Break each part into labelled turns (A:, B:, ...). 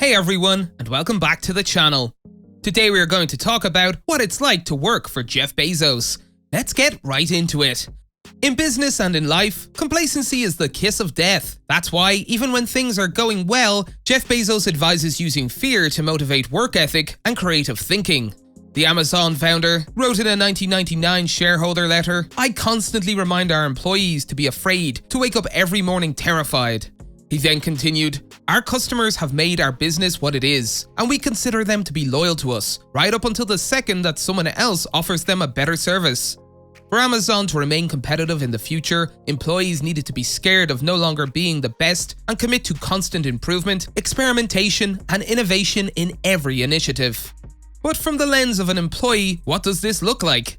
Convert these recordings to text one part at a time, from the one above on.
A: Hey everyone, and welcome back to the channel. Today we are going to talk about what it's like to work for Jeff Bezos. Let's get right into it. In business and in life, complacency is the kiss of death. That's why, even when things are going well, Jeff Bezos advises using fear to motivate work ethic and creative thinking. The Amazon founder wrote in a 1999 shareholder letter, "I constantly remind our employees to be afraid, to wake up every morning terrified." He then continued, "Our customers have made our business what it is, and we consider them to be loyal to us, right up until the second that someone else offers them a better service." For Amazon to remain competitive in the future, employees needed to be scared of no longer being the best and commit to constant improvement, experimentation, and innovation in every initiative. But from the lens of an employee, what does this look like?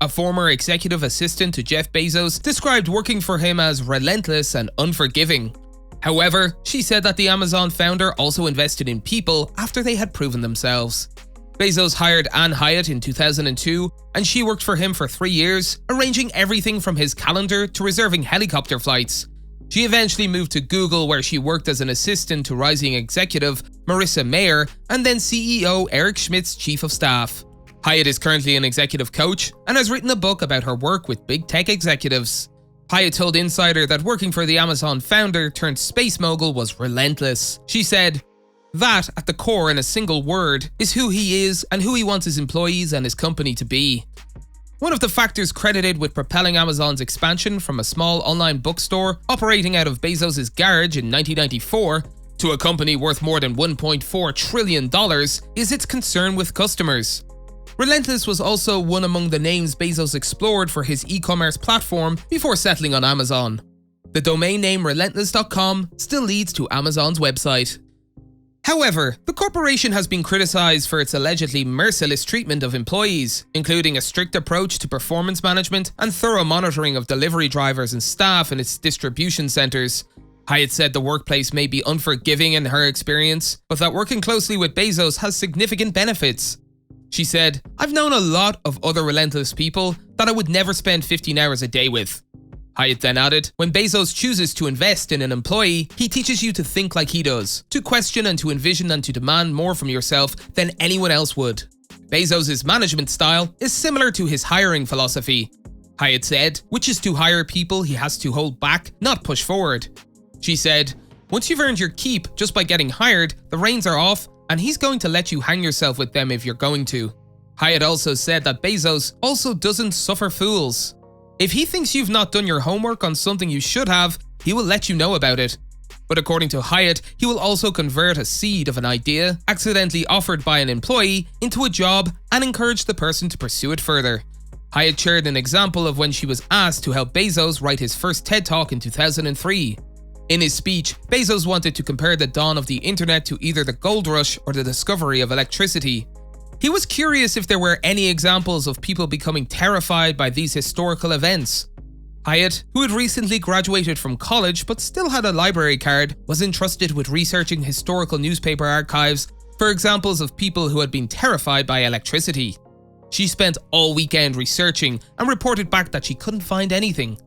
A: A former executive assistant to Jeff Bezos described working for him as relentless and unforgiving. However, she said that the Amazon founder also invested in people after they had proven themselves. Bezos hired Anne Hyatt in 2002, and she worked for him for 3 years, arranging everything from his calendar to reserving helicopter flights. She eventually moved to Google, where she worked as an assistant to rising executive Marissa Mayer and then CEO Eric Schmidt's chief of staff. Hyatt is currently an executive coach and has written a book about her work with big tech executives. Hyatt told Insider that working for the Amazon founder turned space mogul was relentless. She said, "That, at the core in a single word, is who he is and who he wants his employees and his company to be." One of the factors credited with propelling Amazon's expansion from a small online bookstore operating out of Bezos' garage in 1994 to a company worth more than $1.4 trillion is its concern with customers. Relentless was also one among the names Bezos explored for his e-commerce platform before settling on Amazon. The domain name relentless.com still leads to Amazon's website. However, the corporation has been criticized for its allegedly merciless treatment of employees, including a strict approach to performance management and thorough monitoring of delivery drivers and staff in its distribution centers. Hyatt said the workplace may be unforgiving in her experience, but that working closely with Bezos has significant benefits. She said, "I've known a lot of other relentless people that I would never spend 15 hours a day with." Hyatt then added, "When Bezos chooses to invest in an employee, he teaches you to think like he does, to question and to envision and to demand more from yourself than anyone else would." Bezos' management style is similar to his hiring philosophy, Hyatt said, which is to hire people he has to hold back, not push forward. She said, "Once you've earned your keep just by getting hired, the reins are off, and he's going to let you hang yourself with them if you're going to." Hyatt also said that Bezos also doesn't suffer fools. If he thinks you've not done your homework on something you should have, he will let you know about it. But according to Hyatt, he will also convert a seed of an idea accidentally offered by an employee into a job and encourage the person to pursue it further. Hyatt shared an example of when she was asked to help Bezos write his first TED Talk in 2003. In his speech, Bezos wanted to compare the dawn of the internet to either the gold rush or the discovery of electricity. He was curious if there were any examples of people becoming terrified by these historical events. Hyatt, who had recently graduated from college but still had a library card, was entrusted with researching historical newspaper archives for examples of people who had been terrified by electricity. She spent all weekend researching and reported back that she couldn't find anything.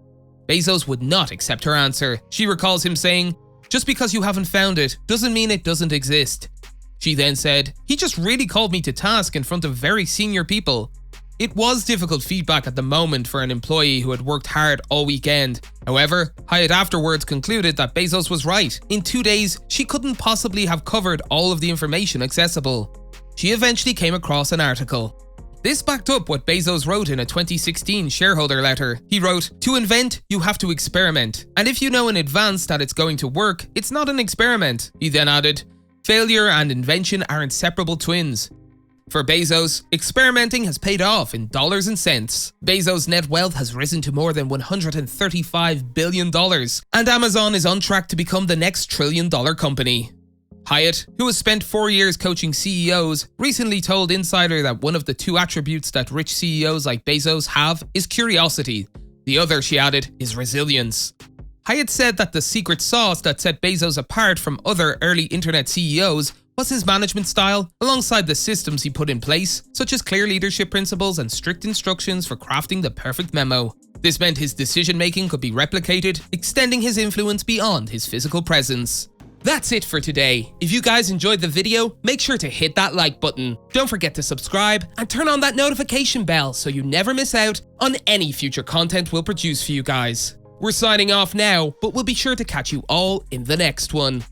A: Bezos would not accept her answer. She recalls him saying, "Just because you haven't found it doesn't mean it doesn't exist." She then said, "He just really called me to task in front of very senior people." It was difficult feedback at the moment for an employee who had worked hard all weekend. However, Hyatt afterwards concluded that Bezos was right. In 2 days, she couldn't possibly have covered all of the information accessible. She eventually came across an article. This backed up what Bezos wrote in a 2016 shareholder letter. He wrote, "To invent, you have to experiment. And if you know in advance that it's going to work, it's not an experiment." He then added, "Failure and invention are inseparable twins." For Bezos, experimenting has paid off in dollars and cents. Bezos' net wealth has risen to more than $135 billion, and Amazon is on track to become the next trillion-dollar company. Hyatt, who has spent 4 years coaching CEOs, recently told Insider that one of the 2 attributes that rich CEOs like Bezos have is curiosity. The other, she added, is resilience. Hyatt said that the secret sauce that set Bezos apart from other early internet CEOs was his management style, alongside the systems he put in place, such as clear leadership principles and strict instructions for crafting the perfect memo. This meant his decision-making could be replicated, extending his influence beyond his physical presence. That's it for today. If you guys enjoyed the video, make sure to hit that like button. Don't forget to subscribe and turn on that notification bell so you never miss out on any future content we'll produce for you guys. We're signing off now, but we'll be sure to catch you all in the next one.